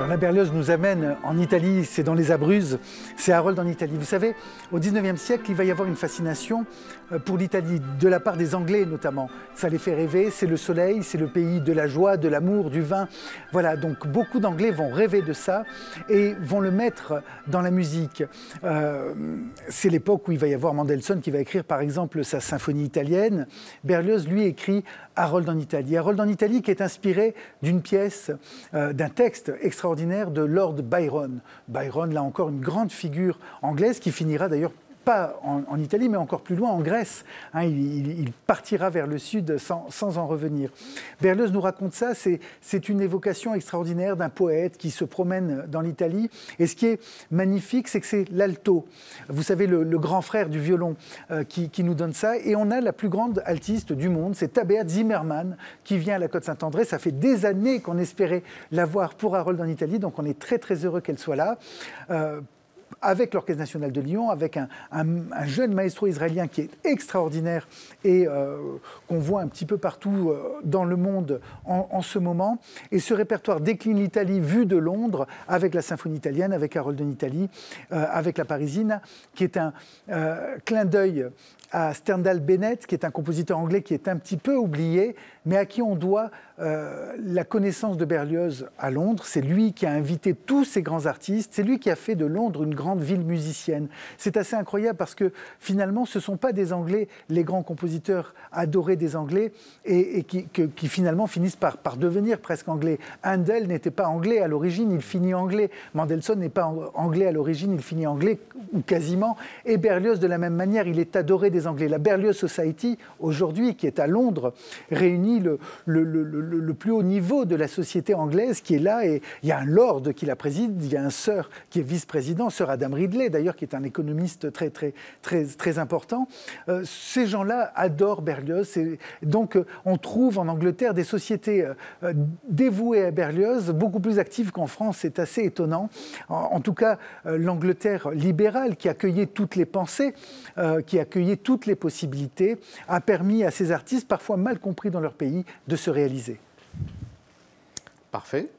Alors la Berlioz nous amène en Italie, c'est dans les Abruzzes, c'est Harold en Italie. Vous savez, au XIXe siècle, il va y avoir une fascination pour l'Italie, de la part des Anglais notamment. Ça les fait rêver, c'est le soleil, c'est le pays de la joie, de l'amour, du vin. Voilà, donc beaucoup d'Anglais vont rêver de ça et vont le mettre dans la musique. C'est l'époque où il va y avoir Mendelssohn qui va écrire par exemple sa symphonie italienne. Berlioz, lui, écrit Harold en Italie. Harold en Italie qui est inspiré d'une pièce, d'un texte extraordinaire de Lord Byron. Byron, là encore, une grande figure anglaise qui finira d'ailleurs pas en Italie, mais encore plus loin, en Grèce. Hein, il partira vers le sud sans en revenir. Berlioz nous raconte ça, c'est une évocation extraordinaire d'un poète qui se promène dans l'Italie. Et ce qui est magnifique, c'est que c'est l'alto. Vous savez, le grand frère du violon qui nous donne ça. Et on a la plus grande altiste du monde, c'est Tabea Zimmermann, qui vient à la Côte-Saint-André. Ça fait des années qu'on espérait la voir pour Harold en Italie, donc on est très très heureux qu'elle soit là. Avec l'Orchestre national de Lyon, avec un jeune maestro israélien qui est extraordinaire et qu'on voit un petit peu partout dans le monde en ce moment. Et ce répertoire décline l'Italie vue de Londres avec la symphonie italienne, avec Harold en Italie, avec la Parisine, qui est un clin d'œil à Stendhal Bennett, qui est un compositeur anglais qui est un petit peu oublié, mais à qui on doit la connaissance de Berlioz à Londres. C'est lui qui a invité tous ces grands artistes, c'est lui qui a fait de Londres une grande ville musicienne. C'est assez incroyable parce que finalement, ce ne sont pas des Anglais, les grands compositeurs adorés des Anglais, et qui finalement finissent par devenir presque anglais. Handel n'était pas anglais à l'origine, il finit anglais. Mendelssohn n'est pas anglais à l'origine, il finit anglais, ou quasiment. Et Berlioz, de la même manière, il est adoré des Anglais. La Berlioz Society, aujourd'hui, qui est à Londres, réunit le plus haut niveau de la société anglaise qui est là, et il y a un lord qui la préside, il y a un sir qui est vice-président, Sir Adam Ridley d'ailleurs, qui est un économiste très important. Ces gens-là adorent Berlioz, et donc on trouve en Angleterre des sociétés dévouées à Berlioz, beaucoup plus actives qu'en France, c'est assez étonnant. En tout cas, l'Angleterre libérale, qui accueillait toutes les pensées, qui accueillait toutes les possibilités, a permis à ces artistes, parfois mal compris dans leur pays, de se réaliser. Parfait.